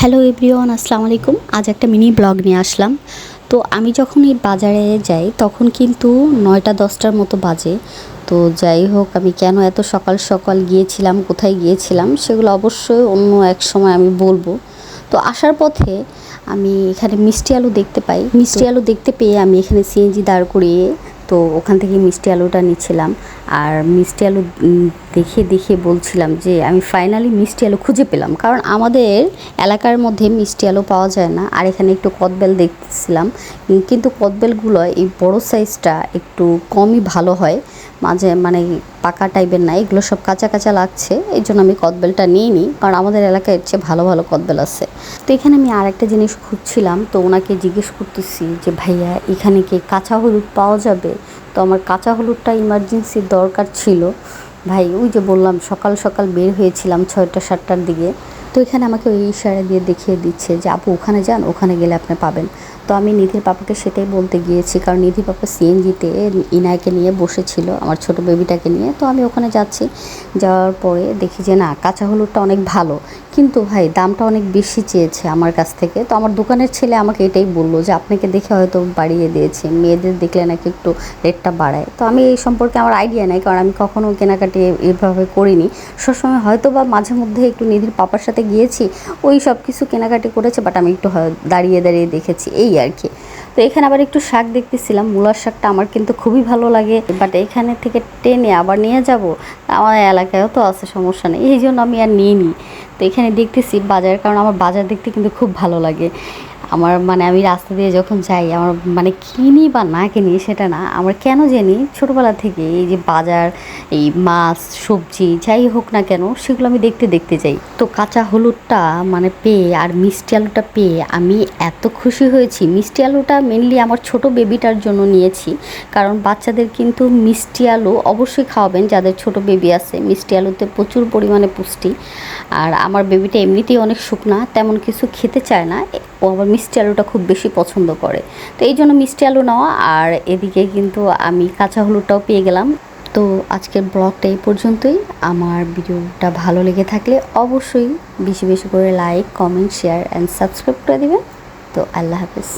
Hello everyone, আসসালামু আলাইকুম। আজ একটা মিনি ব্লগ নিয়ে আসলাম। তো আমি যখন এই বাজারে যাই তখন কিন্তু 9টা-10টার মতো বাজে। তো যাই হোক, আমি কেন এত সকাল সকাল গিয়েছিলাম, কোথায় গিয়েছিলাম সেগুলো অবশ্যই অন্য এক সময় আমি বলবো। তো আসার পথে আমি এখানে মিষ্টি আলু দেখতে পাই। মিষ্টি আলু দেখতে পেয়ে আমি এখানে সিএনজি দাঁড় করিয়ে তো ওখান থেকে মিষ্টি আলুটা নিচ্ছিলাম। আর মিষ্টি আলু দেখে দেখে বলছিলাম যে আমি ফাইনালি মিষ্টি আলু খুঁজে পেলাম, কারণ আমাদের এলাকার মধ্যে মিষ্টি আলু পাওয়া যায় না। আর এখানে একটু কদবেল দেখতেছিলাম, কিন্তু কদবেলগুলো এই বড় সাইজটা একটু কমই ভালো হয়, মাঝে মানে পাকা টাইপের না, এগুলো সব কাঁচা কাঁচা লাগছে। এই জন্য আমি কদবেলটা নিয়ে নিই, কারণ আমাদের এলাকায় এর চেয়ে ভালো ভালো কদবেল আছে। তো এখানে আমি আরেকটা জিনিস খুঁজছিলাম, তো ওনাকে জিজ্ঞেস করতেছি যে ভাইয়া এখানে কি কাঁচা হলুদ পাওয়া যাবে? তো আমার কাঁচা হলুদটা ইমার্জেন্সি দরকার ছিল। ভাই ওই যে বললাম সকাল সকাল বের হয়েছিলাম 6টা-7টার দিকে। তো এখানে আমাকে ওই ইশারা দিয়ে দেখিয়ে দিচ্ছে যে আপু ওখানে যান, ওখানে গেলে আপনি পাবেন। তো আমি নিধির পাপাকে সেটাই বলতে গিয়েছি, কারণ নিধির পাপা সিএনজিতে ইনায়কে নিয়ে বসেছিল, আমার ছোট বেবিটাকে নিয়ে। তো আমি ওখানে যাচ্ছি, যাওয়ার পরে দেখি যে না, কাঁচা হলুদটা অনেক ভালো, কিন্তু ভাই দামটা অনেক বেশি চেয়েছে আমার কাছ থেকে। তো আমার দোকানের ছেলে আমাকে এটাই বললো যে আপনাকে দেখে হয়তো বাড়িয়ে দিয়েছে, মেয়েদের দেখলে নাকি একটু রেটটা বাড়ায়। তো আমি এই সম্পর্কে আমার আইডিয়া নেই, কারণ আমি কখনো কেনাকাটি এভাবে করিনি। সবসময় হয়তো বা মাঝে মধ্যে একটু নিধির পাপার সাথে গিয়েছি, ওই সব কিছু কেনাকাটি করেছে, বাট আমি একটু দাঁড়িয়ে দাঁড়িয়ে দেখেছি, এই আর কি। তো এখানে আবার একটু শাক দেখতেছিলাম, মূলার শাকটা আমার কিন্তু খুবই ভালো লাগে, বাট এখানে থেকে টেনে আবার নিয়ে যাব, আমার এলাকায়ও তো আছে, সমস্যা নেই, এই জন্য আমি আর নিই নি। তো এখানে দেখতেছি বাজার, কারণ আমার বাজার দেখতে কিন্তু খুব ভালো লাগে। আমার মানে আমি রাস্তা দিয়ে যখন যাই, আমার মানে কিনি বা না কিনি সেটা না, আমার কেন জানি ছোটোবেলা থেকে এই যে বাজার, এই মাছ সবজি যাই হোক না কেন সেগুলো আমি দেখতে দেখতে যাই। তো কাঁচা হলুদটা মানে পেয়ে আর মিষ্টি আলুটা পেয়ে আমি এত খুশি হয়েছি। মিষ্টি আলুটা মেনলি আমার ছোট বেবিটার জন্য নিয়েছি, কারণ বাচ্চাদের কিন্তু মিষ্টি আলু অবশ্যই খাওয়াবেন, যাদের ছোট বেবি আছে। মিষ্টি আলুতে প্রচুর পরিমাণে পুষ্টি। আর আমার বেবিটা এমনিতেই অনেক শুকনা, তেমন কিছু খেতে চায় না, ও আবার মিষ্টি আলুটা খুব বেশি পছন্দ করে। তো এই জন্য মিষ্টি আলু নেওয়া। আর এদিকে কিন্তু আমি কাঁচা হলুদটাও পেয়ে গেলাম। তো আজকের ব্লগটা এই পর্যন্তই। আমার ভিডিওটা ভালো লেগে থাকলে অবশ্যই বেশি বেশি করে like, comment, share and subscribe করে দেবেন। তো আল্লাহ হাফেজ।